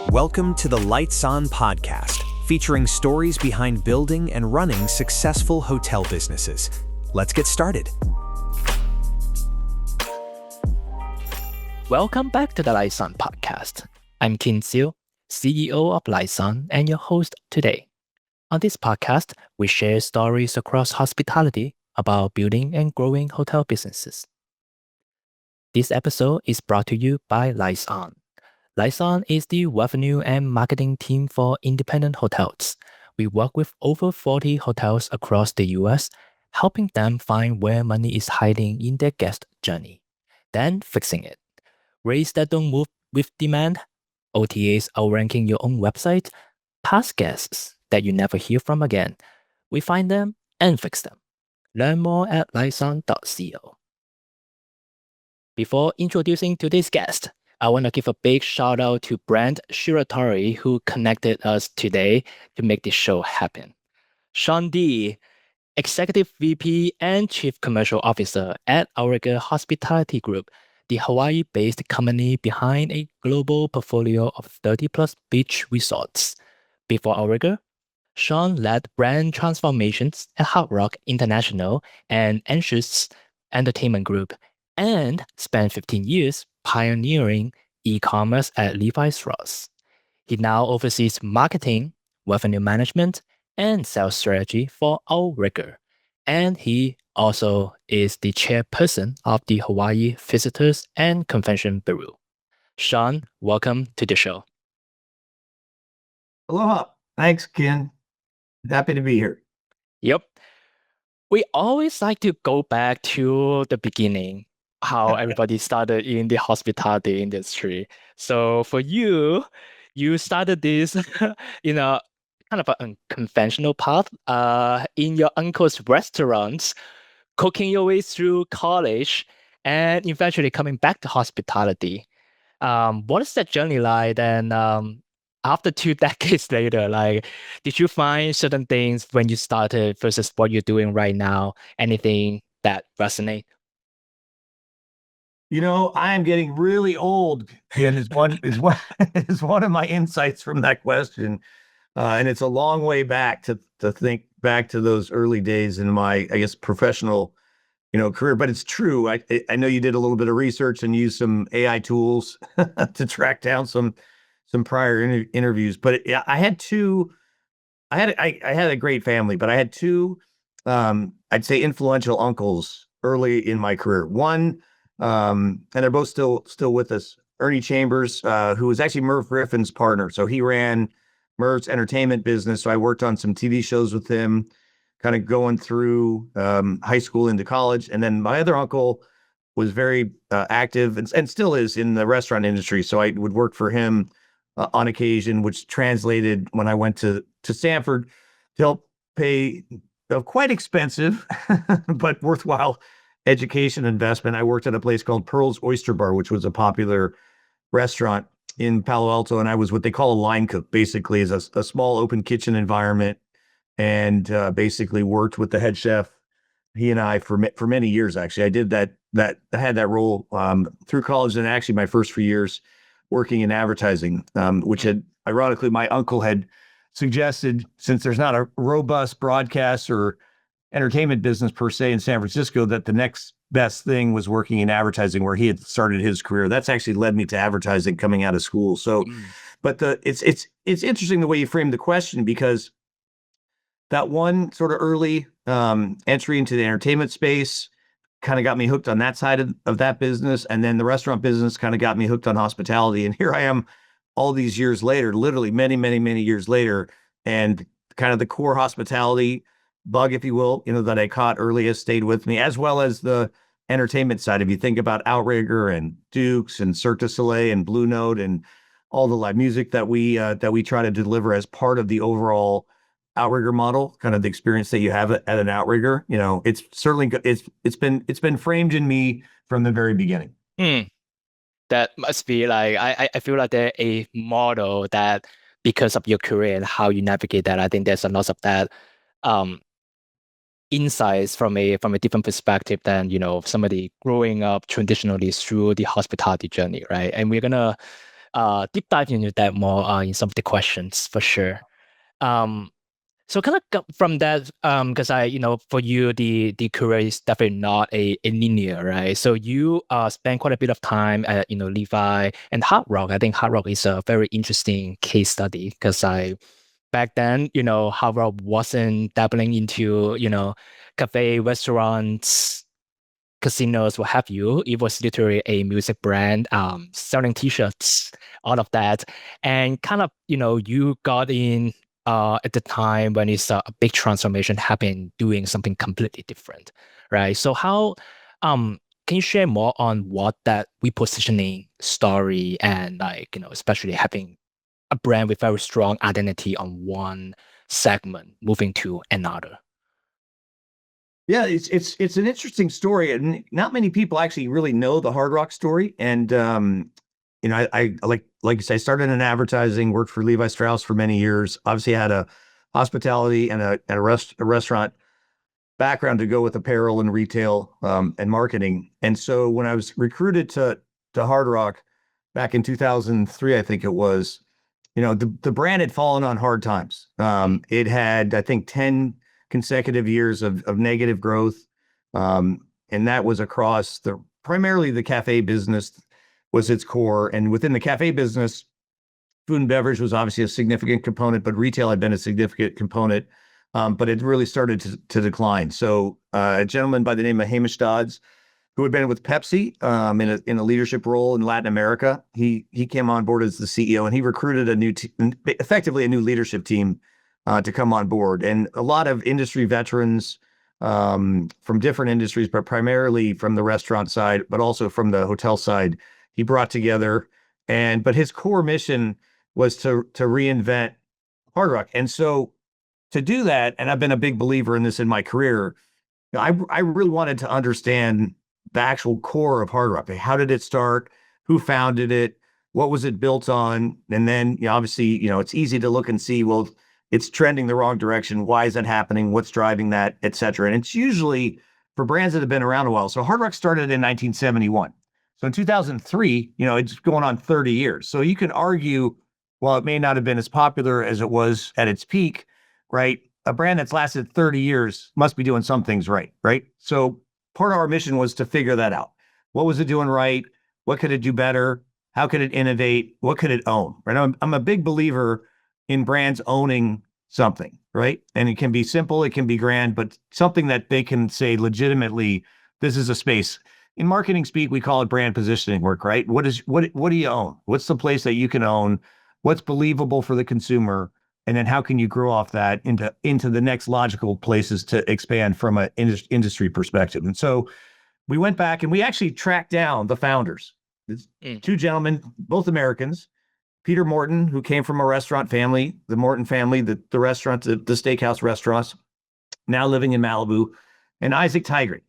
Welcome to the Lights On podcast, featuring stories behind building and running successful hotel businesses. Let's get started. Welcome back to the Lights On podcast. I'm Kin Seo, CEO of Lights On and your host today. On this podcast, we share stories across hospitality about building and growing hotel businesses. This episode is brought to you by Lights On. Lights On is the revenue and marketing team for independent hotels. We work with over 40 hotels across the US, helping them find where money is hiding in their guest journey, then fixing it. Rates that don't move with demand, OTAs outranking your own website, past guests that you never hear from again. We find them and fix them. Learn more at lightson.co. Before introducing today's guest, I want to give a big shout out to Brent Shiratori, who connected us today to make this show happen. Sean D, Executive VP and Chief Commercial Officer at OUTRIGGER Hospitality Group, the Hawaii-based company behind a global portfolio of 30-plus beach resorts. Before OUTRIGGER, Sean led brand transformations at Hard Rock International and Anschutz Entertainment Group, and spent 15 years pioneering e-commerce at Levi Strauss. He now oversees marketing, revenue management, and sales strategy for OUTRIGGER. And he also is the chairperson of the Hawaii Visitors and Convention Bureau. Sean, welcome to the show. Aloha. Thanks, Ken. Happy to be here. Yep. We always like to go back to the beginning, how everybody started in the hospitality industry. So for you, you started this in a kind of an unconventional path in your uncle's restaurants, cooking your way through college, and eventually coming back to hospitality. What is that journey like? And after 2 decades later, like, did you find certain things when you started versus what you're doing right now? Anything that resonate? You know, I am getting really old, and is one of my insights from that question. And it's a long way back to think back to those early days in my, I guess, professional, career. But it's true. I know you did a little bit of research and used some AI tools to track down some prior interviews. But I had two. I had a great family, but I had two, I'd say, influential uncles early in my career. One, and they're both still with us. Ernie Chambers, who was actually Merv Griffin's partner. So he ran Merv's entertainment business. So I worked on some TV shows with him, kind of going through high school into college. And then my other uncle was very active and still is in the restaurant industry. So I would work for him on occasion, which translated when I went to Stanford to help pay a quite expensive but worthwhile education investment. I worked at a place called Pearl's Oyster Bar, which was a popular restaurant in Palo Alto, and I was what they call a line cook, basically is a small open kitchen environment, and basically worked with the head chef. He and I for many years, actually. I did that I had that role through college, and actually my first few years working in advertising, which had, ironically, my uncle had suggested, since there's not a robust broadcast or entertainment business per se in San Francisco, that the next best thing was working in advertising, where he had started his career. That's actually led me to advertising coming out of school. So, but it's interesting the way you framed the question, because that one sort of early entry into the entertainment space kind of got me hooked on that side of that business. And then the restaurant business kind of got me hooked on hospitality. And here I am all these years later, literally many, many, many years later, and kind of the core hospitality bug, if you will, that I caught early has stayed with me, as well as the entertainment side. If you think about Outrigger and Dukes and Cirque du Soleil and Blue Note and all the live music that we try to deliver as part of the overall Outrigger model, kind of the experience that you have at an Outrigger, it's certainly it's been framed in me from the very beginning. That must be like, I feel like there's a model that, because of your career and how you navigate that, I think there's a lot of that insights from a different perspective than somebody growing up traditionally through the hospitality journey, right? And we're gonna deep dive into that more in some of the questions for sure. So kind of from that, because for you, the career is definitely not a linear, right? So you spend quite a bit of time at, Levi and Hard Rock. I think Hard Rock is a very interesting case study because back then, Hard Rock wasn't dabbling into, cafe, restaurants, casinos, what have you. It was literally a music brand, selling T-shirts, all of that. And kind of, you got in at the time when it's a big transformation happened, doing something completely different, right? So how can you share more on what that repositioning story and especially having a brand with very strong identity on one segment moving to another? Yeah, it's an interesting story, and not many people actually really know the Hard Rock story. And I like you say, I started in advertising, worked for Levi Strauss for many years. Obviously, had a hospitality and a restaurant background to go with apparel and retail and marketing. And so when I was recruited to Hard Rock back in 2003, I think it was, the brand had fallen on hard times. It had, I think, 10 consecutive years of negative growth. And that was across primarily the cafe business was its core. And within the cafe business, food and beverage was obviously a significant component, but retail had been a significant component. But it really started to decline. So a gentleman by the name of Hamish Dodds, who had been with Pepsi in a leadership role in Latin America, he came on board as the CEO, and he recruited effectively a new leadership team to come on board, and a lot of industry veterans from different industries, but primarily from the restaurant side, but also from the hotel side. He brought together, but his core mission was to reinvent Hard Rock, and so to do that, and I've been a big believer in this in my career, I really wanted to understand the actual core of Hard Rock. How did it start? Who founded it? What was it built on? And then, obviously, it's easy to look and see, well, it's trending the wrong direction. Why is that happening? What's driving that, et cetera? And it's usually for brands that have been around a while. So Hard Rock started in 1971. So in 2003, it's going on 30 years. So you can argue, while it may not have been as popular as it was at its peak, right? A brand that's lasted 30 years must be doing some things right? So part of our mission was to figure that out. What was it doing right? What could it do better? How could it innovate? What could it own? Right? I'm a big believer in brands owning something, right? And it can be simple, it can be grand, but something that they can say legitimately, this is a space. In marketing speak, we call it brand positioning work, right? What do you own? What's the place that you can own? What's believable for the consumer? And then how can you grow off that into the next logical places to expand from an industry perspective? And so we went back and we actually tracked down the founders. Two gentlemen, both Americans, Peter Morton, who came from a restaurant family, the Morton family, the restaurant, the steakhouse restaurants, now living in Malibu, and Isaac Tigray.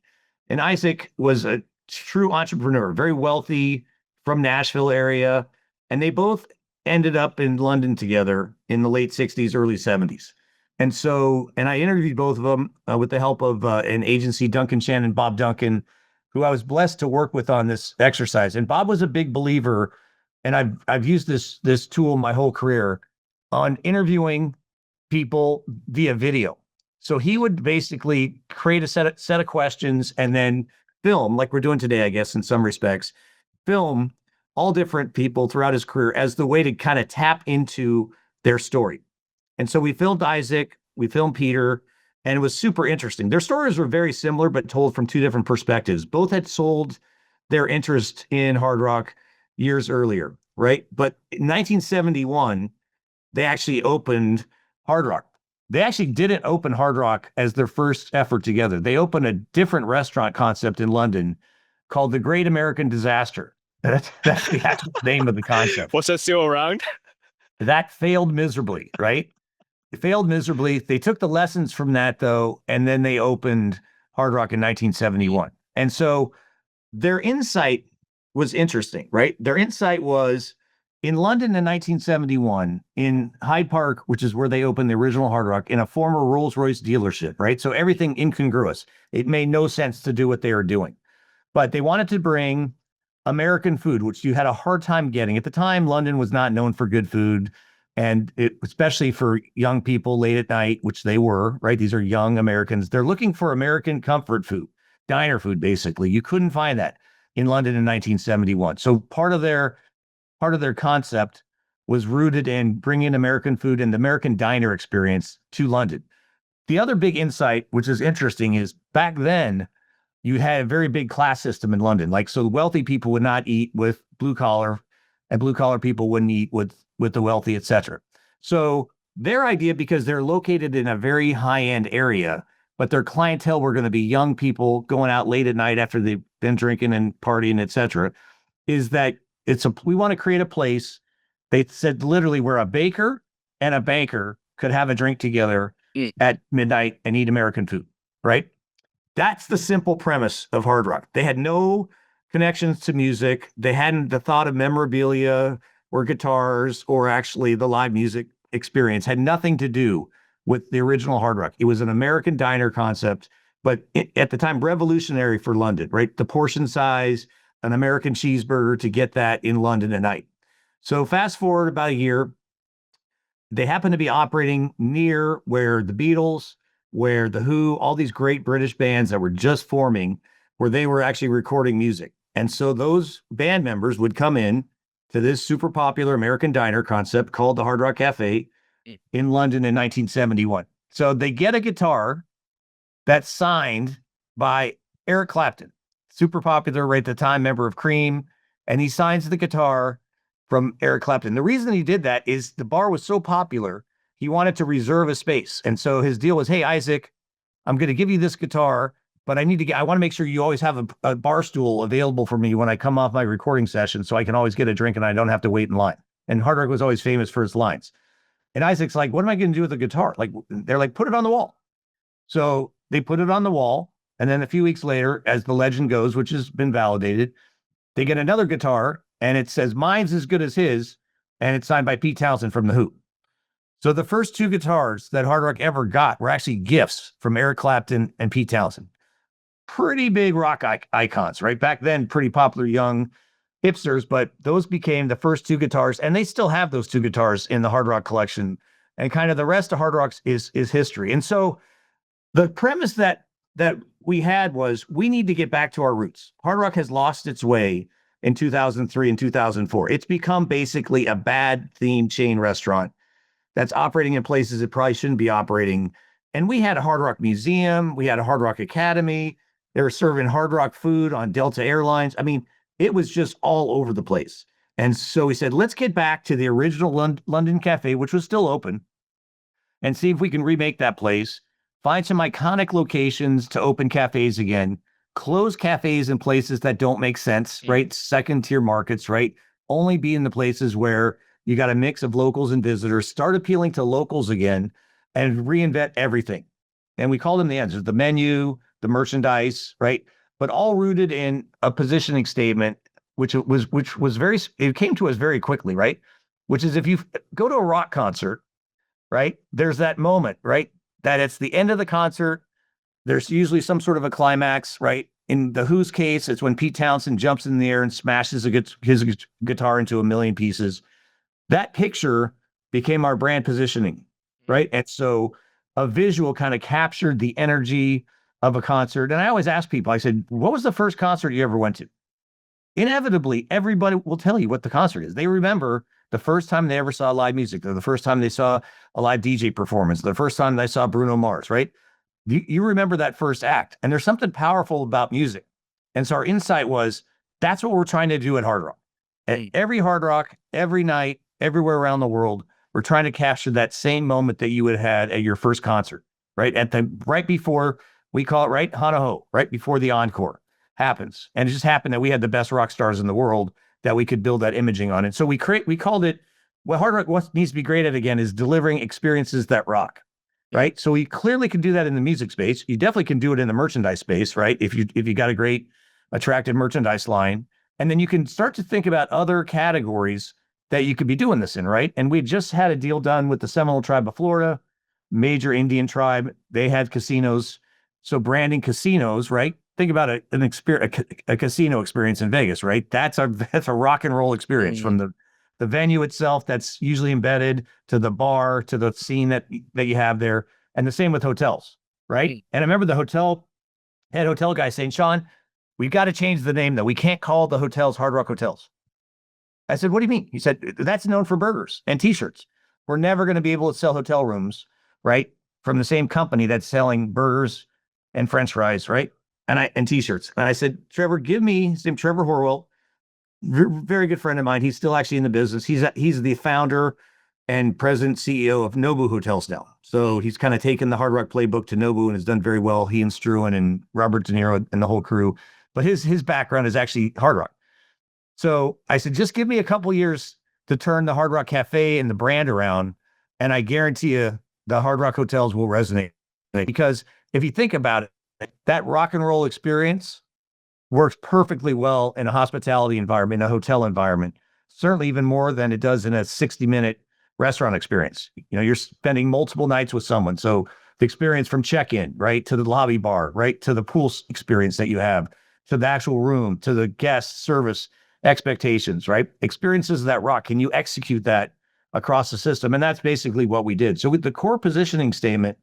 And Isaac was a true entrepreneur, very wealthy, from Nashville area. And they both ended up in London together in the late 60s, early 70s. And I interviewed both of them with the help of an agency, Duncan Shannon, Bob Duncan, who I was blessed to work with on this exercise. And Bob was a big believer, and I've used this tool my whole career on interviewing people via video. So he would basically create a set of questions and then film, like we're doing today, I guess, in some respects, film all different people throughout his career as the way to kind of tap into their story. And so we filmed Isaac, we filmed Peter, and it was super interesting. Their stories were very similar, but told from two different perspectives. Both had sold their interest in Hard Rock years earlier, right? But in 1971, they actually opened Hard Rock. They actually didn't open Hard Rock as their first effort together. They opened a different restaurant concept in London called the Great American Disaster. That's the actual name of the concept. Was that still around? That failed miserably, right? It failed miserably. They took the lessons from that, though, and then they opened Hard Rock in 1971. And so their insight was interesting, right? Their insight was in London in 1971, in Hyde Park, which is where they opened the original Hard Rock, in a former Rolls-Royce dealership, right? So everything incongruous. It made no sense to do what they were doing. But they wanted to bring American food, which you had a hard time getting. At the time, London was not known for good food. And especially for young people late at night, which they were, right? These are young Americans. They're looking for American comfort food, diner food, basically. You couldn't find that in London in 1971. So part of their concept was rooted in bringing American food and the American diner experience to London. The other big insight, which is interesting, is back then, you had a very big class system in London. Like, so wealthy people would not eat with blue collar, and blue collar people wouldn't eat with the wealthy, et cetera. So their idea, because they're located in a very high end area, but their clientele were going to be young people going out late at night after they've been drinking and partying, et cetera, is that we want to create a place. They said literally where a baker and a banker could have a drink together at midnight and eat American food, right? That's the simple premise of Hard Rock. They had no connections to music. They hadn't the thought of memorabilia or guitars or actually the live music experience had nothing to do with the original Hard Rock. It was an American diner concept, but at the time, revolutionary for London, right? The portion size, an American cheeseburger to get that in London at night. So fast forward about a year, they happen to be operating near where the Beatles, where the Who, all these great British bands that were just forming, where they were actually recording music. And so those band members would come in to this super popular American diner concept called the Hard Rock Cafe in London in 1971. So they get a guitar that's signed by Eric Clapton, super popular right at the time, member of Cream, and he signs the guitar from Eric Clapton. The reason he did that is the bar was so popular, he wanted to reserve a space. And so his deal was, hey, Isaac, I'm going to give you this guitar, but I want to make sure you always have a bar stool available for me when I come off my recording session so I can always get a drink and I don't have to wait in line. And Hard Rock was always famous for his lines. And Isaac's like, what am I going to do with the guitar? Like, they're like, put it on the wall. So they put it on the wall. And then a few weeks later, as the legend goes, which has been validated, they get another guitar and it says, mine's as good as his. And it's signed by Pete Townsend from The Who. So the first two guitars that Hard Rock ever got were actually gifts from Eric Clapton and Pete Townsend. Pretty big rock icons, right? Back then, pretty popular young hipsters, but those became the first two guitars, and they still have those two guitars in the Hard Rock collection. And kind of the rest of Hard Rock's is history. And so the premise that we had was we need to get back to our roots. Hard Rock has lost its way in 2003 and 2004. It's become basically a bad themed chain restaurant that's operating in places it probably shouldn't be operating. And we had a Hard Rock Museum. We had a Hard Rock Academy. They were serving Hard Rock food on Delta Airlines. I mean, it was just all over the place. And so we said, let's get back to the original London Cafe, which was still open, and see if we can remake that place, find some iconic locations to open cafes again, close cafes in places that don't make sense, right? Second tier markets, right? Only be in the places where you got a mix of locals and visitors, start appealing to locals again, and reinvent everything. And we call them the answers, the menu, the merchandise, right? But all rooted in a positioning statement, which was very, it came to us very quickly, right? Which is if you go to a rock concert, right? There's that moment, right? That it's the end of the concert. There's usually some sort of a climax, right? In the Who's case, it's when Pete Townsend jumps in the air and smashes his guitar into a million pieces. That picture became our brand positioning, right? And so a visual kind of captured the energy of a concert. And I always ask people, I said, what was the first concert you ever went to? Inevitably, everybody will tell you what the concert is. They remember the first time they ever saw live music, or the first time they saw a live DJ performance, the first time they saw Bruno Mars, right? You remember that first act. And there's something powerful about music. And so our insight was, that's what we're trying to do at Hard Rock. At every Hard Rock, every night, everywhere around the world, we're trying to capture that same moment that you would have had at your first concert, right? Right before, we call it, right, Hana-Ho, right before the encore happens. And it just happened that we had the best rock stars in the world that we could build that imaging on. And so we called it, what Hard Rock what needs to be great at again is delivering experiences that rock, right? So we clearly can do that in the music space. You definitely can do it in the merchandise space, right? If you got a great, attractive merchandise line, and then you can start to think about other categories that you could be doing this in, right? And we just had a deal done with the Seminole Tribe of Florida, major Indian tribe. They had casinos. So branding casinos, right? think about an experience, a casino experience in Vegas, right? That's a rock and roll experience from the venue itself that's usually embedded to the bar to the scene that you have there, and the same with hotels, right? And I remember the head hotel guy saying, Sean, we've got to change the name though. We can't call the hotels Hard Rock Hotels. I said, what do you mean? He said, that's known for burgers and t-shirts. We're never going to be able to sell hotel rooms, right? From the same company that's selling burgers and French fries, right? And t-shirts. And I said, Trevor, his name Trevor Horwell, very good friend of mine. He's still actually in the business. He's the founder and president CEO of Nobu Hotels now. So he's kind of taken the Hard Rock playbook to Nobu and has done very well. He and Struan and Robert De Niro and the whole crew. But his background is actually Hard Rock. So I said, just give me a couple years to turn the Hard Rock Cafe and the brand around, and I guarantee you the Hard Rock hotels will resonate. Because if you think about it, that rock and roll experience works perfectly well in a hospitality environment, in a hotel environment, certainly even more than it does in a 60-minute restaurant experience. You're spending multiple nights with someone. So the experience from check-in, right, to the lobby bar, right, to the pool experience that you have, to the actual room, to the guest service expectations, right? Experiences that rock. Can you execute that across the system? And that's basically what we did. So with the core positioning statement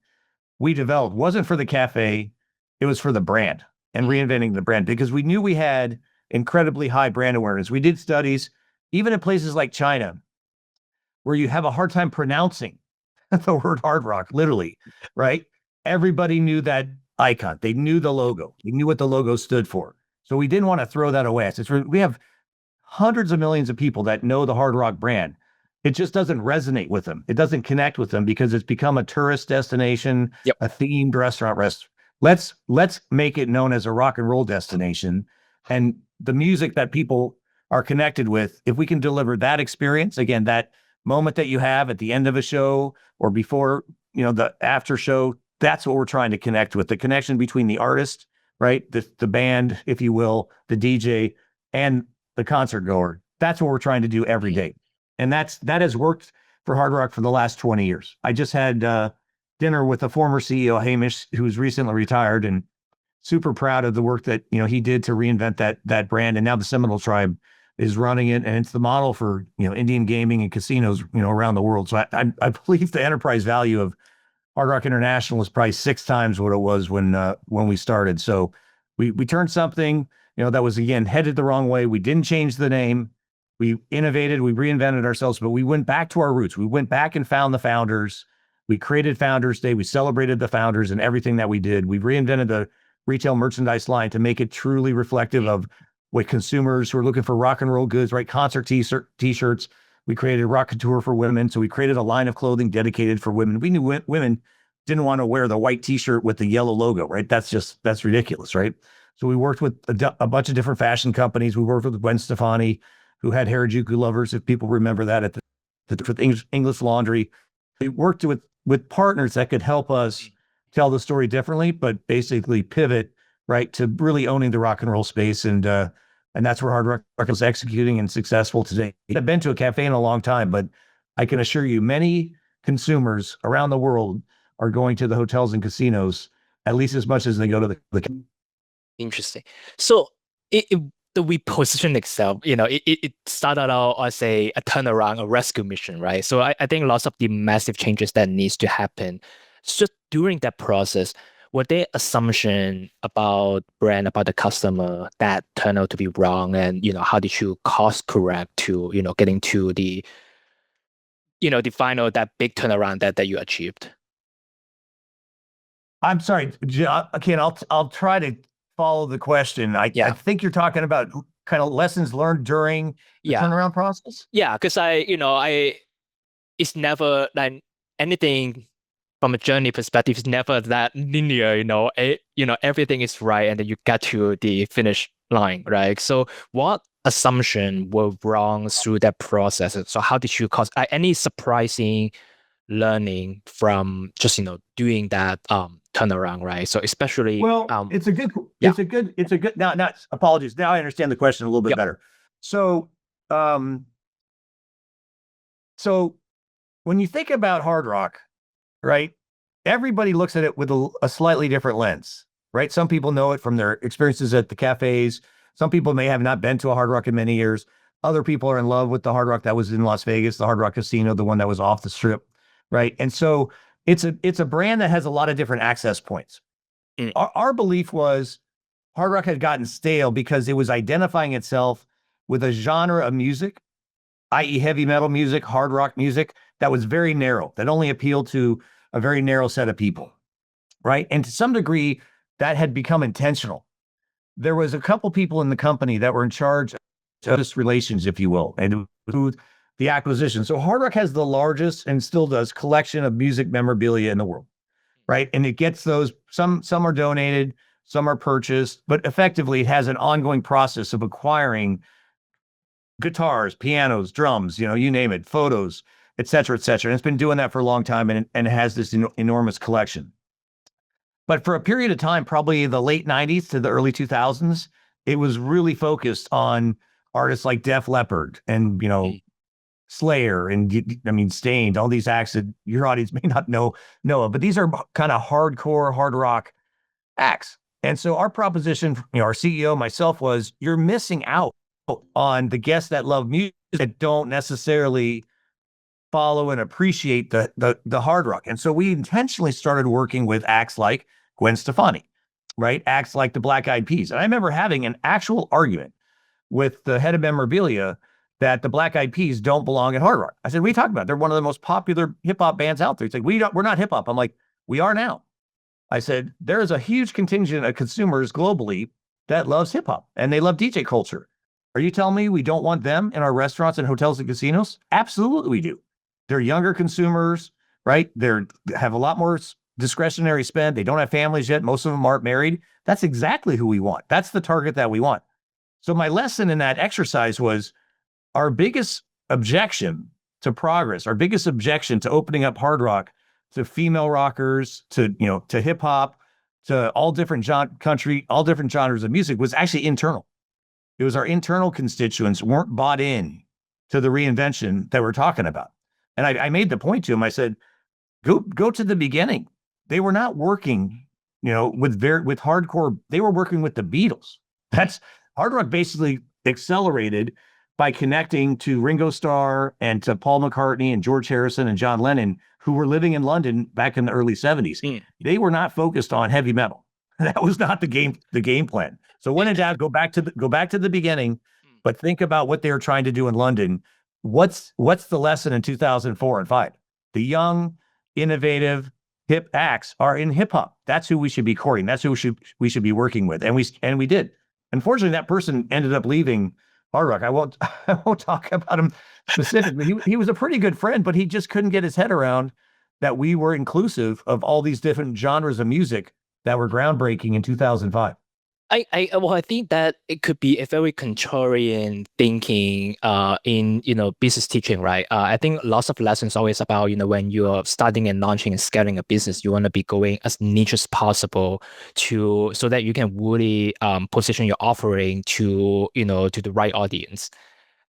we developed wasn't for the cafe, it was for the brand and reinventing the brand, because we knew we had incredibly high brand awareness. We did studies, even in places like China, where you have a hard time pronouncing the word Hard Rock, literally, right? Everybody knew that icon. They knew the logo. They knew what the logo stood for. So we didn't want to throw that away. We have hundreds of millions of people that know the Hard Rock brand. It just doesn't resonate with them. It doesn't connect with them because it's become a tourist destination, a themed restaurant. Let's make it known as a rock and roll destination. And the music that people are connected with, if we can deliver that experience, again, that moment that you have at the end of a show or before, the after show, that's what we're trying to connect with. The connection between the artist, right? The band, if you will, the DJ, and the concert goer. That's what we're trying to do every day. And that has worked for Hard Rock for the last 20 years. I just had dinner with a former CEO, Hamish, who's recently retired, and super proud of the work that he did to reinvent that brand. And now the Seminole Tribe is running it, and it's the model for Indian gaming and casinos around the world. So I believe the enterprise value of Hard Rock International is probably 6 times what it was when we started. So we turned something that was, again, headed the wrong way. We didn't change the name. We innovated, we reinvented ourselves, but we went back to our roots. We went back and found the founders. We created Founders Day. We celebrated the founders and everything that we did. We reinvented the retail merchandise line to make it truly reflective of what consumers who are looking for rock and roll goods, right? Concert t-shirts. We created Rock Couture for women. So we created a line of clothing dedicated for women. We knew women didn't want to wear the white t-shirt with the yellow logo, right? That's ridiculous, right? So we worked with a bunch of different fashion companies. We worked with Gwen Stefani, who had Harajuku lovers, if people remember that, with English Laundry. We worked with partners that could help us tell the story differently, but basically pivot, right, to really owning the rock and roll space. And that's where Hard Rock is executing and successful today. I've been to a cafe in a long time, but I can assure you many consumers around the world are going to the hotels and casinos at least as much as they go to the Interesting. So the reposition itself, it started out as a turnaround, a rescue mission, right? So I think lots of the massive changes that needs to happen. So during that process, were there assumption about brand, about the customer that turned out to be wrong? And, how did you course correct to, getting to the final, that big turnaround that you achieved? I'm sorry, Ken, I'll try to follow the question. I think you're talking about kind of lessons learned during the turnaround process. Yeah, because it's never like anything from a journey perspective. It's never that linear. Everything is right, and then you get to the finish line, right? So, what assumption were wrong through that process? So, how did you cause any surprising learning from just doing that turnaround, right? So especially it's a good now apologies, now I understand the question a little bit better. So when you think about Hard Rock, right, everybody looks at it with a slightly different lens. right? Some people know it from their experiences at the cafes. Some people may have not been to a Hard Rock in many years. Other people are in love with the Hard Rock that was in Las Vegas, the Hard Rock Casino, the one that was off the strip, right? And so it's a brand that has a lot of different access points. Our belief was Hard Rock had gotten stale because it was identifying itself with a genre of music, i.e. heavy metal music, hard rock music, that was very narrow, that only appealed to a very narrow set of people, right? And to some degree, that had become intentional. There was a couple people in the company that were in charge of this relations, if you will, and who the acquisition. So Hard Rock has the largest and still does collection of music memorabilia in the world, right? And it gets those, some are donated, some are purchased, but effectively it has an ongoing process of acquiring guitars, pianos, drums, you name it, photos, et cetera, et cetera. And it's been doing that for a long time, and it has this enormous collection. But for a period of time, probably the late 90s to the early 2000s, it was really focused on artists like Def Leppard and, Slayer and, Stained, all these acts that your audience may not know of, but these are kind of hardcore hard rock acts. And so our proposition, our CEO, myself, was you're missing out on the guests that love music that don't necessarily follow and appreciate the hard rock. And so we intentionally started working with acts like Gwen Stefani, right? Acts like the Black Eyed Peas. And I remember having an actual argument with the head of memorabilia that the Black Eyed Peas don't belong at Hard Rock. I said, what are you talking about? They're one of the most popular hip hop bands out there. He's like, we're not hip hop. I'm like, we are now. I said, there is a huge contingent of consumers globally that loves hip hop and they love DJ culture. Are you telling me we don't want them in our restaurants and hotels and casinos? Absolutely we do. They're younger consumers, right? They have a lot more discretionary spend. They don't have families yet. Most of them aren't married. That's exactly who we want. That's the target that we want. So my lesson in that exercise was our biggest objection to progress, our biggest objection to opening up Hard Rock to female rockers, to hip hop, to all different genres of music was actually internal. It was our internal constituents weren't bought in to the reinvention that we're talking about. And I made the point to him. I said, go to the beginning. They were not working, with hardcore. They were working with the Beatles. That's Hard Rock basically accelerated by connecting to Ringo Starr and to Paul McCartney and George Harrison and John Lennon, who were living in London back in the early 70s. They were not focused on heavy metal. That was not the game plan. So when in doubt, go back to the beginning, but think about what they were trying to do in London. What's the lesson in 2004 and 5? The young, innovative, hip acts are in hip hop. That's who we should be courting. That's who we should be working with. And we did. Unfortunately, that person ended up leaving Hard Rock. I won't talk about him specifically. He was a pretty good friend, but he just couldn't get his head around that we were inclusive of all these different genres of music that were groundbreaking in 2005. I think that it could be a very contrarian thinking in business teaching, right? I think lots of lessons always about when you're starting and launching and scaling a business, you want to be going as niche as possible so that you can really position your offering to to the right audience.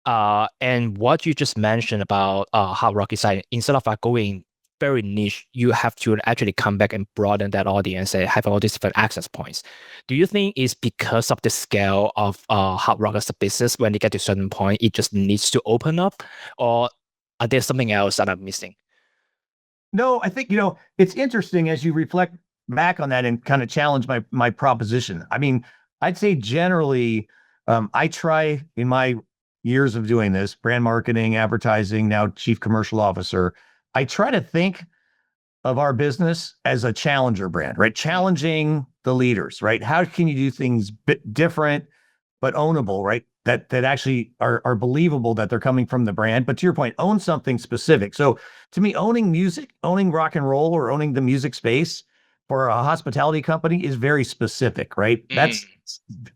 And what you just mentioned about Hard Rock is like, instead of going very niche, you have to actually come back and broaden that audience and have all these different access points. Do you think it's because of the scale of Hard Rock as a business, when they get to a certain point, it just needs to open up? Or are there something else that I'm missing? No, I think, it's interesting as you reflect back on that and kind of challenge my proposition. I mean, I'd say generally, I try in my years of doing this, brand marketing, advertising, now chief commercial officer, I try to think of our business as a challenger brand, right? Challenging the leaders, right? How can you do things different, but ownable, right? That actually are believable that they're coming from the brand. But to your point, own something specific. So to me, owning music, owning rock and roll, or owning the music space for a hospitality company is very specific, right?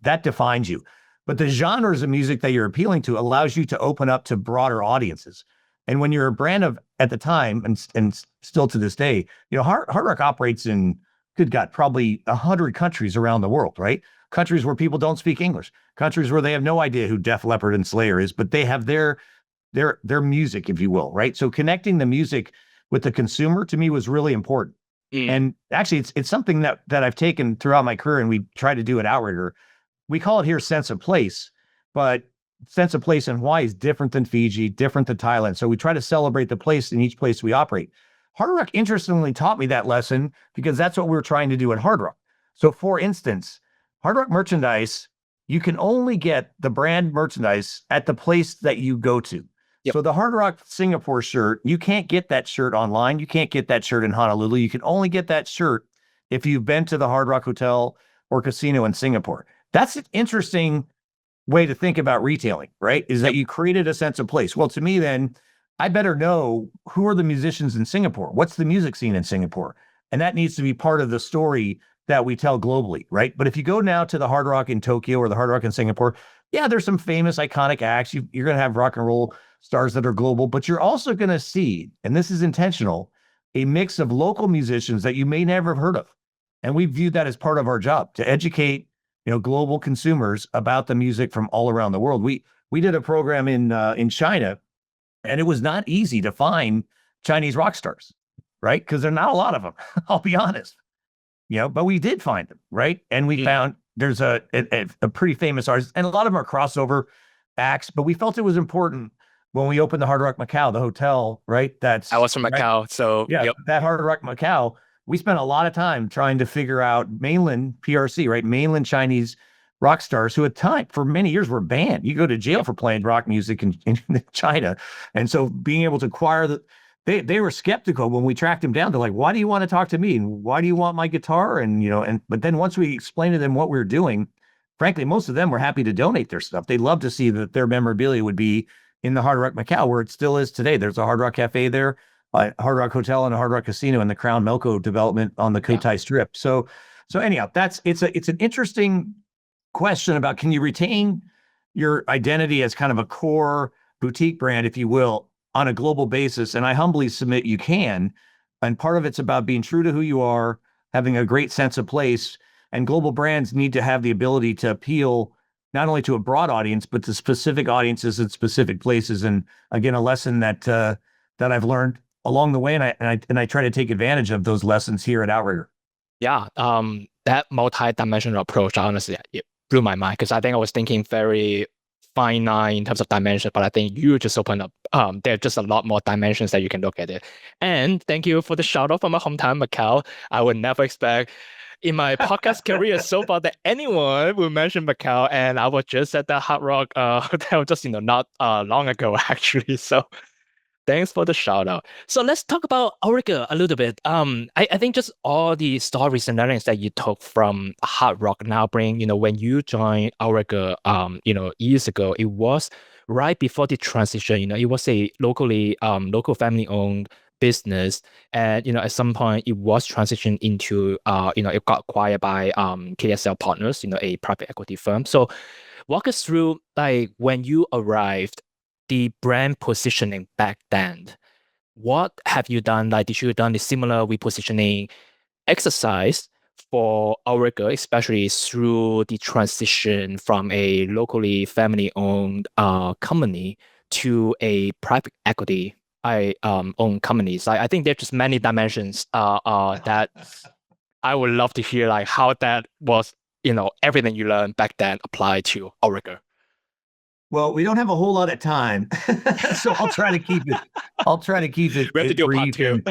That defines you. But the genres of music that you're appealing to allows you to open up to broader audiences. And when you're a brand of, at the time, and still to this day, Hard Rock operates in, good God, probably 100 countries around the world, right? Countries where people don't speak English, countries where they have no idea who Def Leppard and Slayer is, but they have their music, if you will, right? So connecting the music with the consumer, to me, was really important. And actually, it's something that I've taken throughout my career, and we try to do at Outrigger. We call it here sense of place, but sense of place in Hawaii is different than Fiji, different than Thailand. So we try to celebrate the place in each place we operate. Hard Rock interestingly taught me that lesson because that's what we were trying to do at Hard Rock. So for instance, Hard Rock merchandise, you can only get the brand merchandise at the place that you go to. Yep. So the Hard Rock Singapore shirt, you can't get that shirt online. You can't get that shirt in Honolulu. You can only get that shirt if you've been to the Hard Rock Hotel or Casino in Singapore. That's an interesting way to think about retailing, right? Is that you created a sense of place. Well, to me then, I better know who are the musicians in Singapore? What's the music scene in Singapore? And that needs to be part of the story that we tell globally, right? But if you go now to the Hard Rock in Tokyo or the Hard Rock in Singapore, yeah, there's some famous iconic acts. You're going to have rock and roll stars that are global, but you're also going to see, and this is intentional, a mix of local musicians that you may never have heard of. And we view that as part of our job to educate, global consumers about the music from all around the world. We did a program in China, and it was not easy to find Chinese rock stars, right? Because there are not a lot of them. I'll be honest, but we did find them, right? And we found there's a pretty famous artist, and a lot of them are crossover acts. But we felt it was important when we opened the Hard Rock Macau, the hotel, right? I was from Macau, right? so yeah, that Hard Rock Macau. We spent a lot of time trying to figure out mainland PRC, right? Mainland Chinese rock stars who at time for many years were banned. You go to jail for playing rock music in China. And so being able to acquire they were skeptical when we tracked them down. They're like, why do you want to talk to me? And why do you want my guitar? And, but then once we explained to them what we were doing, frankly, most of them were happy to donate their stuff. They'd love to see that their memorabilia would be in the Hard Rock Macau, where it still is today. There's a Hard Rock Cafe there, Hard Rock Hotel and a Hard Rock Casino in the Crown Melco development on the Cotai Strip. So anyhow, it's an interesting question about, can you retain your identity as kind of a core boutique brand, if you will, on a global basis? And I humbly submit you can. And part of it's about being true to who you are, having a great sense of place, and global brands need to have the ability to appeal not only to a broad audience, but to specific audiences in specific places. And again, a lesson that I've learned along the way, and I try to take advantage of those lessons here at Outrigger. Yeah, that multi-dimensional approach, honestly, it blew my mind, because I think I was thinking very finite in terms of dimension, but I think you just opened up. There are just a lot more dimensions that you can look at it. And thank you for the shout out from my hometown, Macau. I would never expect in my podcast career so far that anyone will mention Macau, and I was just at the Hard Rock hotel just not long ago actually. So thanks for the shout out. So let's talk about Outrigger a little bit. I think just all the stories and learnings that you took from Hard Rock now bring, when you joined Outrigger, years ago, it was right before the transition. It was a local family owned business, and at some point it was transitioned into it got acquired by KSL Partners, a private equity firm. So walk us through, like, when you arrived, the brand positioning back then. What have you done? Like, did you done the similar repositioning exercise for Outrigger, especially through the transition from a locally family-owned company to a private equity owned companies? I think there's just many dimensions that I would love to hear, like how that was, everything you learned back then applied to Outrigger. Well, we don't have a whole lot of time, so I'll try to keep it. We have to do a part brief. two.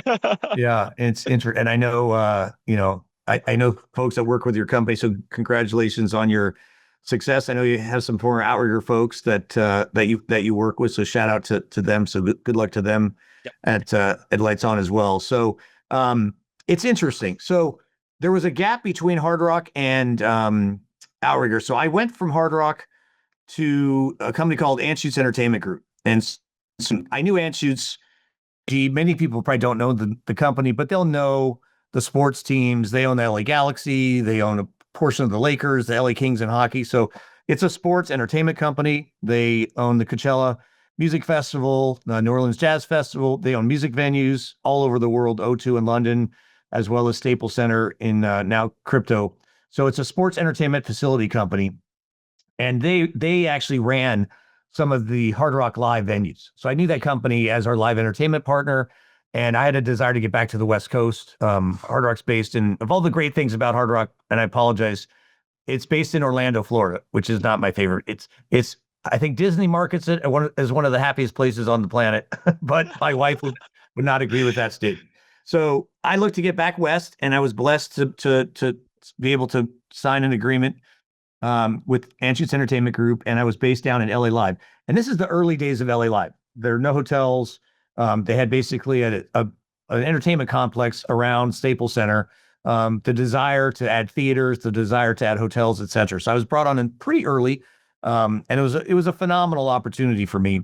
Yeah, it's interesting, and I know, I know folks that work with your company. So congratulations on your success. I know you have some former Outrigger folks that you work with. So shout out to them. So good luck to them at Lights On as well. So it's interesting. So there was a gap between Hard Rock and Outrigger. So I went from Hard Rock to a company called Anschutz Entertainment Group. And so I knew Anschutz. Many people probably don't know the company, but they'll know the sports teams. They own the LA Galaxy. They own a portion of the Lakers, the LA Kings in hockey. So it's a sports entertainment company. They own the Coachella Music Festival, the New Orleans Jazz Festival. They own music venues all over the world, O2 in London, as well as Staples Center in now Crypto. So it's a sports entertainment facility company. And they actually ran some of the Hard Rock live venues. So I knew that company as our live entertainment partner. And I had a desire to get back to the West Coast. Hard Rock's based in, of all the great things about Hard Rock, and I apologize, it's based in Orlando, Florida, which is not my favorite. I think Disney markets it as one of the happiest places on the planet, but my wife would not agree with that statement. So I looked to get back west, and I was blessed to be able to sign an agreement with Anschutz Entertainment Group, and I was based down in LA Live. And this is the early days of LA Live. There are no hotels. They had basically an entertainment complex around Staples Center. The desire to add theaters, the desire to add hotels, et cetera. So I was brought on in pretty early, and it was a phenomenal opportunity for me.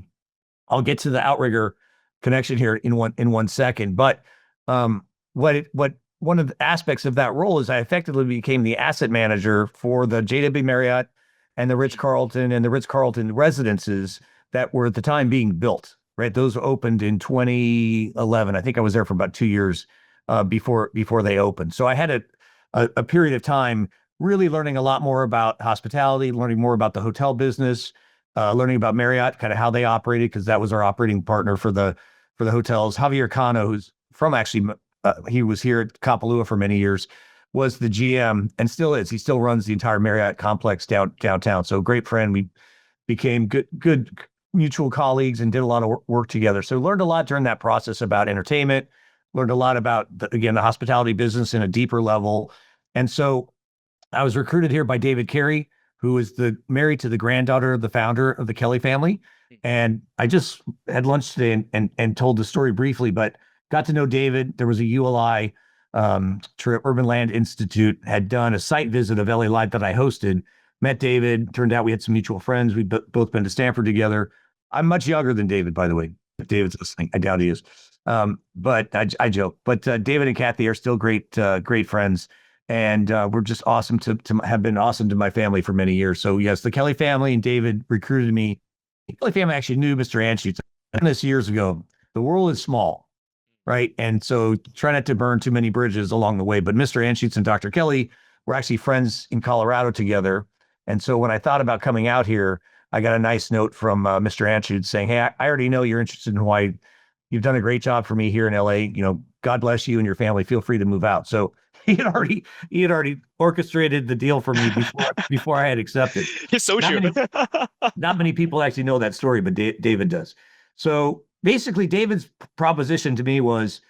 I'll get to the Outrigger connection here in one second, but what one of the aspects of that role is I effectively became the asset manager for the JW Marriott and the Ritz-Carlton and the Ritz-Carlton residences that were at the time being built. Right, those opened in 2011. I think I was there for about 2 years before they opened. So I had a period of time really learning a lot more about hospitality, learning more about the hotel business, learning about Marriott, kind of how they operated, because that was our operating partner for the hotels. Javier Cano, who's from he was here at Kapalua for many years, was the GM and still is. He still runs the entire Marriott complex downtown. So great friend. We became good mutual colleagues and did a lot of work together. So learned a lot during that process about entertainment, learned a lot about, the hospitality business in a deeper level. And so I was recruited here by David Carey, who is married to the granddaughter of the founder of the Kelly family. And I just had lunch today and told the story briefly, but got to know David. There was a ULI trip, Urban Land Institute, had done a site visit of LA Live that I hosted. Met David. Turned out we had some mutual friends. We've both been to Stanford together. I'm much younger than David, by the way. If David's listening, I doubt he is. But I joke. But David and Kathy are still great friends. And we're just awesome to have been awesome to my family for many years. So yes, the Kelly family and David recruited me. The Kelly family actually knew Mr. Anschutz. I've done this years ago. The world is small, right? And so try not to burn too many bridges along the way. But Mr. Anschutz and Dr. Kelly were actually friends in Colorado together. And so when I thought about coming out here, I got a nice note from Mr. Anschutz saying, "Hey, I already know you're interested in Hawaii. You've done a great job for me here in LA. God bless you and your family. Feel free to move out." So he had already orchestrated the deal for me before I had accepted. He's so sure. Not many people actually know that story, but David does. So basically, David's proposition to me was,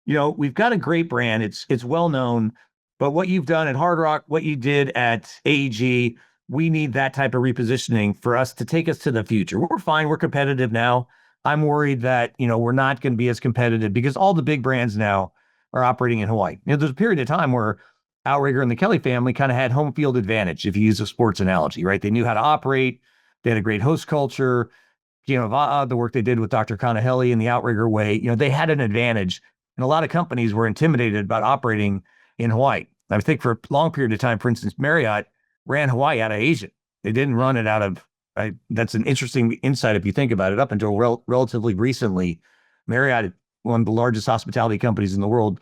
we've got a great brand. It's well known, but what you've done at Hard Rock, what you did at AEG, we need that type of repositioning for us to take us to the future. We're fine. We're competitive now. I'm worried that, we're not going to be as competitive because all the big brands now are operating in Hawaii. There's a period of time where Outrigger and the Kelly family kind of had home field advantage, if you use a sports analogy, right? They knew how to operate. They had a great host culture. The work they did with Dr. Kanahele in the Outrigger way, they had an advantage. And a lot of companies were intimidated about operating in Hawaii. I think for a long period of time, for instance, Marriott ran Hawaii out of Asia. They didn't run it out of, that's an interesting insight if you think about it. Up until relatively recently, Marriott, one of the largest hospitality companies in the world,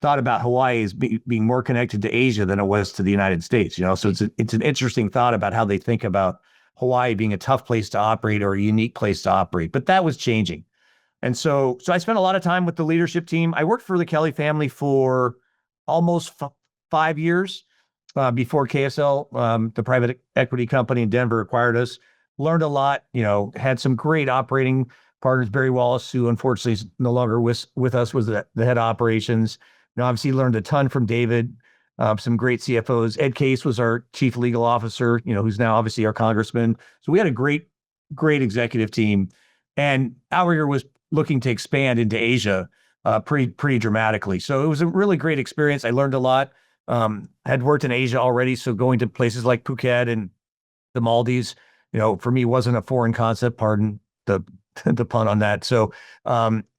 thought about Hawaii as being more connected to Asia than it was to the United States. So it's an interesting thought about how they think about Hawaii being a tough place to operate or a unique place to operate. But that was changing. And so I spent a lot of time with the leadership team. I worked for the Kelly family for almost 5 years before KSL, the private equity company in Denver, acquired us. Learned a lot, had some great operating partners. Barry Wallace, who unfortunately is no longer with us, was the head of operations. Obviously learned a ton from David, some great CFOs. Ed Case was our chief legal officer, who's now obviously our congressman. So we had a great executive team. And Outrigger was looking to expand into Asia pretty dramatically. So it was a really great experience. I learned a lot. Had worked in Asia already, so going to places like Phuket and the Maldives, for me wasn't a foreign concept. Pardon the pun on that. So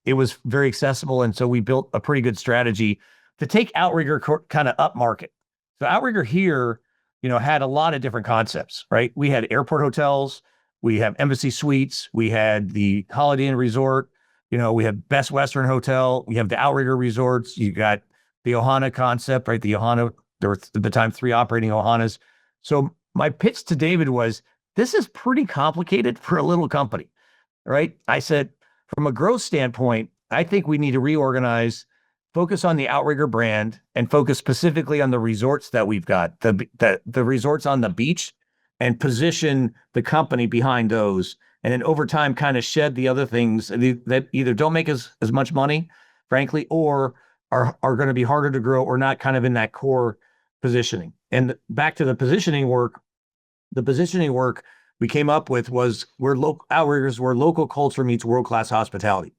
it was very accessible, and so we built a pretty good strategy to take Outrigger kind of up market. So Outrigger here, had a lot of different concepts, right? We had airport hotels, we have Embassy Suites, we had the Holiday Inn Resort, we have Best Western Hotel, we have the Outrigger Resorts, you got the Ohana concept, right? The Ohana, there were at the time 3 operating Ohanas. So my pitch to David was, this is pretty complicated for a little company, right? I said, from a growth standpoint, I think we need to reorganize, focus on the Outrigger brand, and focus specifically on the resorts that we've got, the resorts on the beach, and position the company behind those. And then over time, kind of shed the other things that either don't make as much money, frankly, or are going to be harder to grow or not kind of in that core positioning. And back to the positioning work we came up with was Outriggers, where local culture meets world-class hospitality.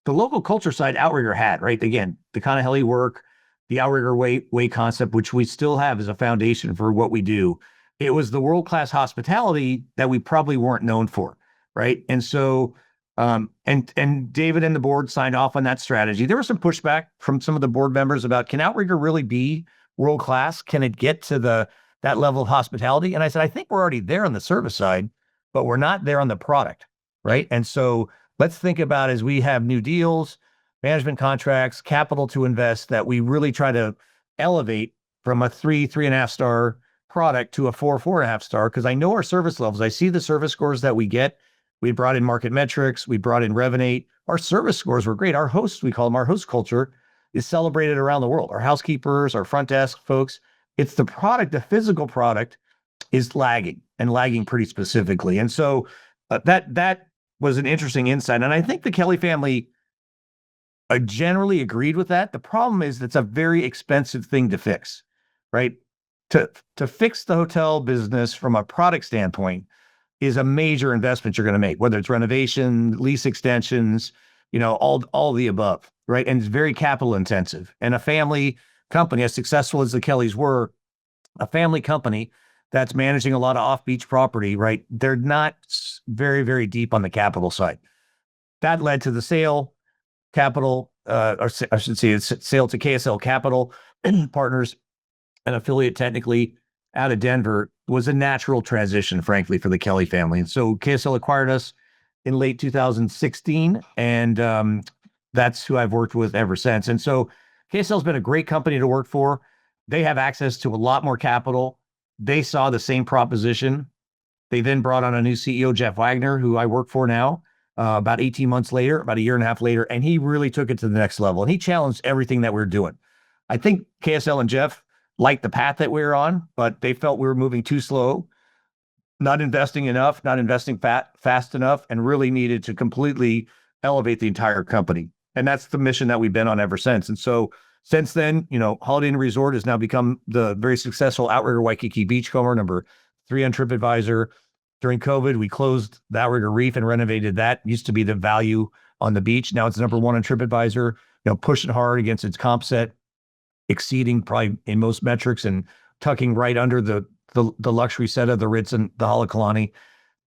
The local culture side Outrigger had, right? Again, the kind of heli work, the Outrigger way concept, which we still have as a foundation for what we do. It was the world-class hospitality that we probably weren't known for, right? And so, and David and the board signed off on that strategy. There was some pushback from some of the board members about, can Outrigger really be world-class? Can it get to that level of hospitality? And I said, I think we're already there on the service side, but we're not there on the product, right? And so let's think about, as we have new deals, management contracts, capital to invest, that we really try to elevate from a 3.5 star product to a 4.5 star, because I know our service levels. I see the service scores that we get. We brought in Market Metrics. We brought in Revenate. Our service scores were great. Our hosts, we call them our host culture, is celebrated around the world. Our housekeepers, our front desk folks. It's the product, the physical product is lagging pretty specifically. And so that was an interesting insight. And I think the Kelly family generally agreed with that. The problem is it's a very expensive thing to fix, right? To fix the hotel business from a product standpoint is a major investment you're going to make, whether it's renovation, lease extensions, all the above, right? And it's very capital intensive. And a family company, as successful as the Kellys were, a family company that's managing a lot of off-beach property, right? They're not very, very deep on the capital side. That led to the sale capital, or I should say it's sale to KSL Capital Partners, an affiliate technically out of Denver. Was a natural transition, frankly, for the Kelly family. And so KSL acquired us in late 2016, and that's who I've worked with ever since. And so KSL's been a great company to work for. They have access to a lot more capital. They saw the same proposition. They then brought on a new CEO, Jeff Wagner, who I work for now, about 18 months later, about a year and a half later, and he really took it to the next level. And he challenged everything that we're doing. I think KSL and Jeff liked the path that we were on, but they felt we were moving too slow, not investing enough, not investing fast enough, and really needed to completely elevate the entire company. And that's the mission that we've been on ever since. And so since then, Holiday Inn Resort has now become the very successful Outrigger Waikiki Beachcomber, number 3 on TripAdvisor. During COVID, we closed the Outrigger Reef and renovated that. It used to be the value on the beach. Now it's number 1 on TripAdvisor, pushing hard against its comp set, exceeding probably in most metrics and tucking right under the luxury set of the Ritz and the Halakalani.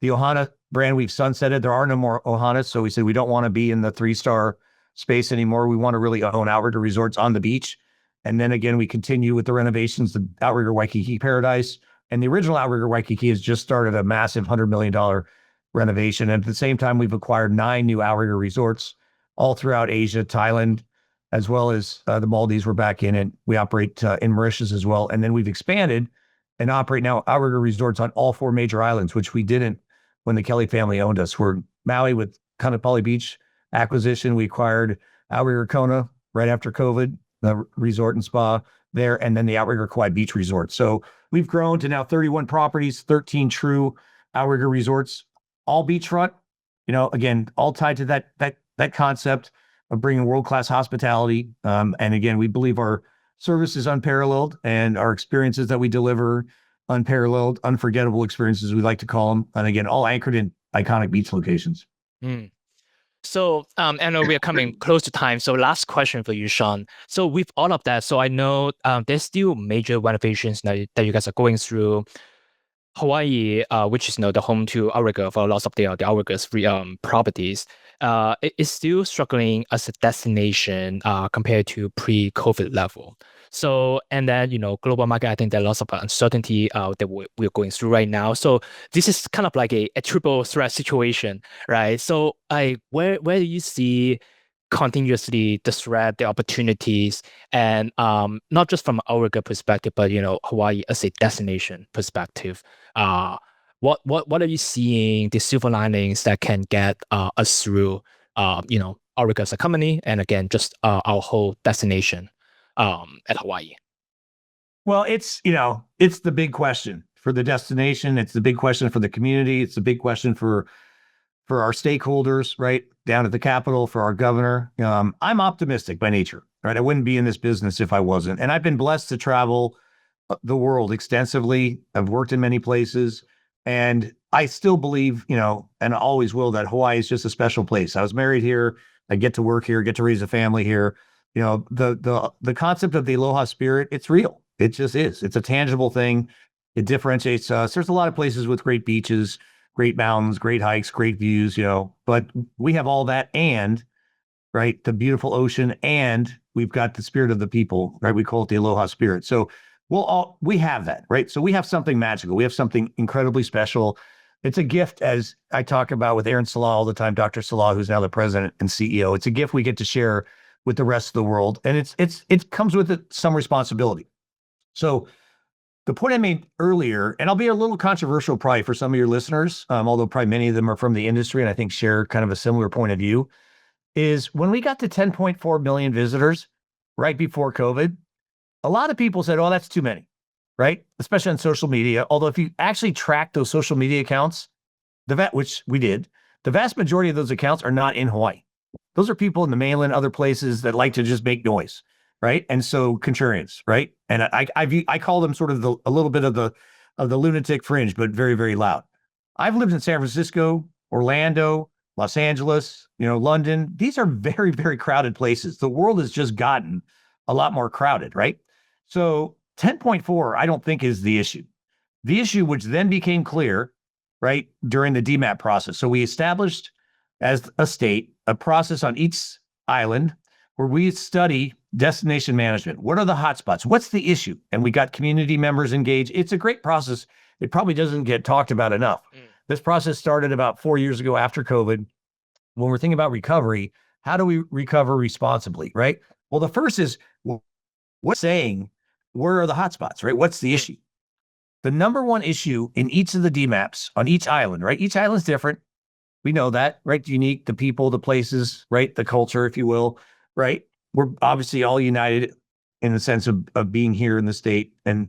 The Ohana brand, we've sunsetted. There are no more Ohanas. So we said we don't want to be in the 3-star space anymore. We want to really own Outrigger resorts on the beach. And then again, we continue with the renovations, the Outrigger Waikiki Paradise. And the original Outrigger Waikiki has just started a massive $100 million renovation. And at the same time, we've acquired 9 new Outrigger resorts all throughout Asia, Thailand, as well as the Maldives. We're back in it. We operate in Mauritius as well. And then we've expanded and operate now Outrigger resorts on all 4 major islands, which we didn't when the Kelly family owned us. We're Maui with Kaanapali Beach acquisition. We acquired Outrigger Kona right after COVID, the resort and spa there, and then the Outrigger Kauai Beach Resort. So we've grown to now 31 properties, 13 true Outrigger resorts, all beachfront, again, all tied to that concept of bringing world-class hospitality. And again, we believe our service is unparalleled and our experiences that we deliver unparalleled, unforgettable experiences, we like to call them. And again, all anchored in iconic beach locations. Mm. So I know we are coming close to time. So last question for you, Sean. So with all of that, so I know there's still major renovations that you guys are going through. Hawaii, which is the home to Outrigger for lots of the Outrigger's properties, it is still struggling as a destination compared to pre-COVID level. So, and then, global market, I think there are lots of uncertainty that we're going through right now. So this is kind of like a triple threat situation, right? So where do you see continuously the threat, the opportunities, and not just from Outrigger perspective, but Hawaii as a destination perspective? What are you seeing, the silver linings that can get us through Outrigger as a company, and again, just our whole destination at Hawaii? Well, it's the big question for the destination. It's the big question for the community. It's the big question for our stakeholders, right, down at the Capitol, for our governor. I'm optimistic by nature, right? I wouldn't be in this business if I wasn't. And I've been blessed to travel the world extensively. I've worked in many places, and I still believe, and I always will, that Hawaii is just a special place. I was married here. I get to work here, get to raise a family here. The concept of the aloha spirit, it's real. It just is. It's a tangible thing. It differentiates us. There's a lot of places with great beaches, great mountains, great hikes, great views, but we have all that, and right, the beautiful ocean, and we've got the spirit of the people, right? We call it the aloha spirit. So we have that, right? So we have something magical. We have something incredibly special. It's a gift, as I talk about with Aaron Salah all the time, Dr. Salah, who's now the president and CEO. It's a gift we get to share with the rest of the world, and it comes with it some responsibility. So the point I made earlier, and I'll be a little controversial probably for some of your listeners, although probably many of them are from the industry and I think share kind of a similar point of view, is when we got to 10.4 million visitors right before COVID, a lot of people said, oh, that's too many, right? Especially on social media. Although if you actually track those social media accounts, which we did, the vast majority of those accounts are not in Hawaii. Those are people in the mainland, other places that like to just make noise. Right. And so contrarians, right. And I call them sort of a little bit of the lunatic fringe, but very, very loud. I've lived in San Francisco, Orlando, Los Angeles, London. These are very, very crowded places. The world has just gotten a lot more crowded, right? So 10.4, I don't think is the issue. The issue, which then became clear, right, during the DMAP process. So we established as a state a process on each island where we study destination management. What are the hotspots? What's the issue? And we got community members engaged. It's a great process. It probably doesn't get talked about enough. This process started about 4 years ago after COVID. When we're thinking about recovery, how do we recover responsibly, right? Well, the first is, what's saying, where are the hotspots, right? What's the issue? The number one issue in each of the DMAPs on each island, right? Each island's different. We know that, right? Unique, the people, the places, right? The culture, if you will, right? We're obviously all united in the sense of being here in the state. And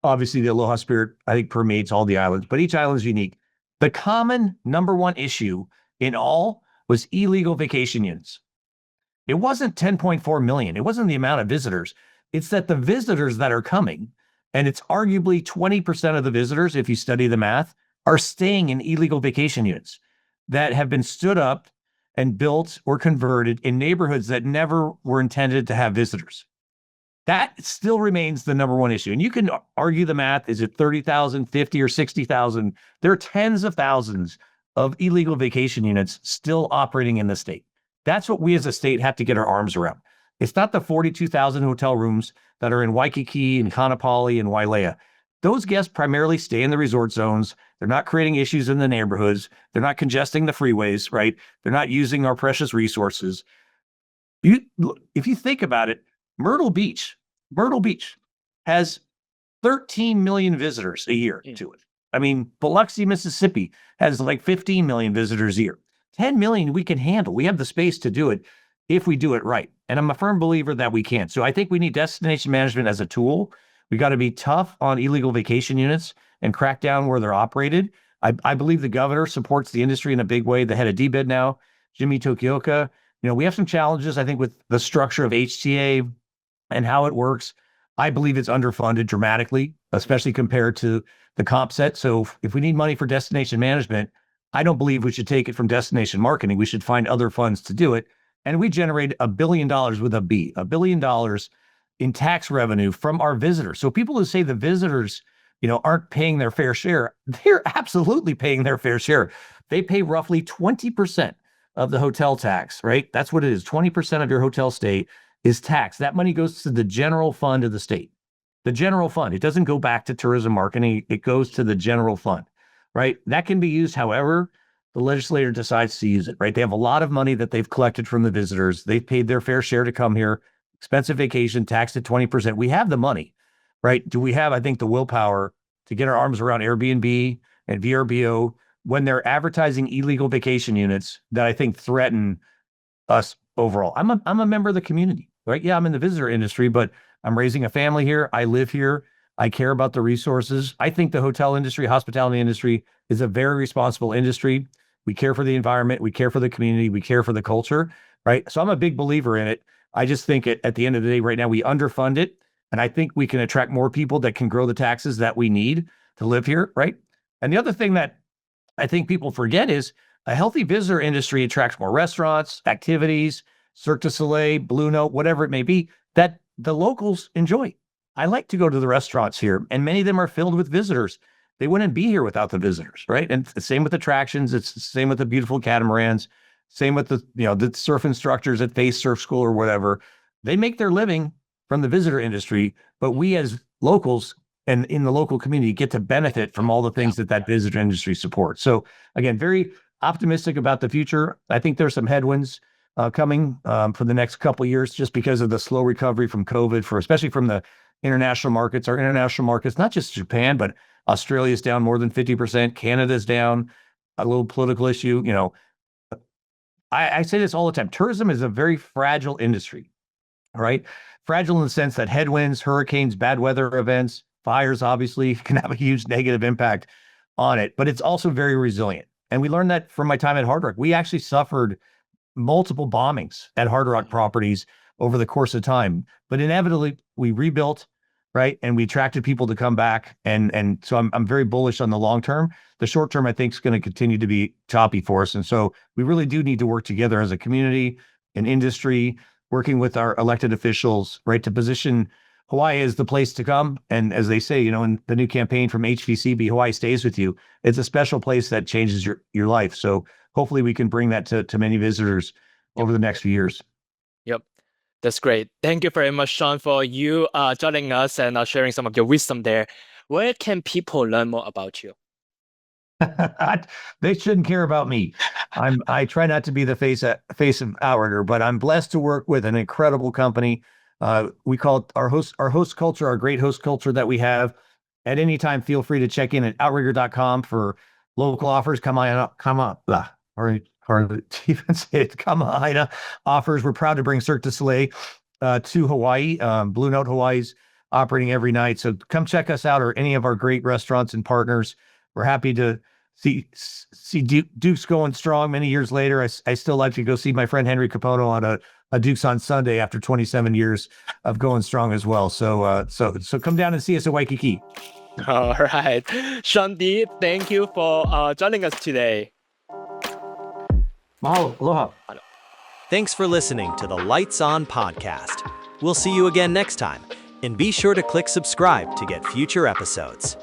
obviously the aloha spirit, I think, permeates all the islands, but each island is unique. The common number one issue in all was illegal vacation units. It wasn't 10.4 million. It wasn't the amount of visitors. It's that the visitors that are coming, and it's arguably 20% of the visitors, if you study the math, are staying in illegal vacation units that have been stood up and built or converted in neighborhoods that never were intended to have visitors. That still remains the number one issue. And you can argue the math. Is it 30,000, 50, or 60,000? There are tens of thousands of illegal vacation units still operating in the state. That's what we as a state have to get our arms around. It's not the 42,000 hotel rooms that are in Waikiki and Kaanapali and Wailea. Those guests primarily stay in the resort zones. They're not creating issues in the neighborhoods. They're not congesting the freeways, right? They're not using our precious resources. If you think about it, Myrtle Beach has 13 million visitors a year to it. I mean, Biloxi, Mississippi has like 15 million visitors a year. 10 million we can handle. We have the space to do it if we do it right. And I'm a firm believer that we can. So I think we need destination management as a tool. We got to be tough on illegal vacation units and crack down where they're operated. I believe the governor supports the industry in a big way. The head of DBID now, Jimmy Tokioka. We have some challenges, I think, with the structure of HTA and how it works. I believe it's underfunded dramatically, especially compared to the comp set. So if we need money for destination management, I don't believe we should take it from destination marketing. We should find other funds to do it. And we generate $1 billion with a B, $1 billion in tax revenue from our visitors. So people who say the visitors, aren't paying their fair share, they're absolutely paying their fair share. They pay roughly 20% of the hotel tax, right? That's what it is. 20% of your hotel stay is tax. That money goes to the general fund of the state. The general fund. It doesn't go back to tourism marketing. It goes to the general fund, right? That can be used however the legislator decides to use it, right? They have a lot of money that they've collected from the visitors. They've paid their fair share to come here. Expensive vacation, taxed at 20%. We have the money, right? Do we have, I think, the willpower to get our arms around Airbnb and VRBO when they're advertising illegal vacation units that I think threaten us overall. I'm a member of the community, right? Yeah, I'm in the visitor industry, but I'm raising a family here. I live here. I care about the resources. I think the hotel industry, hospitality industry is a very responsible industry. We care for the environment. We care for the community. We care for the culture, right? So I'm a big believer in it. I just think at the end of the day, right now, we underfund it. And I think we can attract more people that can grow the taxes that we need to live here, right? And the other thing that I think people forget is a healthy visitor industry attracts more restaurants, activities, Cirque du Soleil, Blue Note, whatever it may be, that the locals enjoy. I like to go to the restaurants here, and many of them are filled with visitors. They wouldn't be here without the visitors, right? And it's the same with attractions. It's the same with the beautiful catamarans. Same with the surf instructors at Face Surf School or whatever. They make their living from the visitor industry, but we as locals and in the local community get to benefit from all the things that visitor industry supports. So again, very optimistic about the future. I think there's some headwinds coming for the next couple of years, just because of the slow recovery from COVID, especially from the international markets. Our international markets, not just Japan, but Australia's down more than 50%. Canada's down. A little political issue. I say this all the time. Tourism is a very fragile industry, all right? Fragile in the sense that headwinds, hurricanes, bad weather events, fires obviously can have a huge negative impact on it, but it's also very resilient. And we learned that from my time at Hard Rock. We actually suffered multiple bombings at Hard Rock properties over the course of time, but inevitably we rebuilt, right? And we attracted people to come back. And so I'm very bullish on the long term. The short term, I think, is going to continue to be choppy for us. And so we really do need to work together as a community, an industry, working with our elected officials, right, to position Hawaii as the place to come. And as they say, in the new campaign from HVCB, Hawaii stays with you. It's a special place that changes your life. So hopefully we can bring that to many visitors over the next few years. Yep. That's great. Thank you very much, Sean, for you joining us and sharing some of your wisdom there. Where can people learn more about you? They shouldn't care about me. I try not to be the face of Outrigger, but I'm blessed to work with an incredible company. We call it our host culture, our great host culture that we have. At any time, feel free to check in at outrigger.com for local offers. Come offers. We're proud to bring Cirque du Soleil to Hawaii. Blue Note Hawaii's operating every night. So come check us out, or any of our great restaurants and partners. We're happy to see Duke's going strong many years later. I still like to go see my friend Henry Capono on a Duke's on Sunday after 27 years of going strong as well. So come down and see us at Waikiki. All right. Sean D, thank you for joining us today. Mahalo. Aloha. Thanks for listening to the Lights On podcast. We'll see you again next time, and be sure to click subscribe to get future episodes.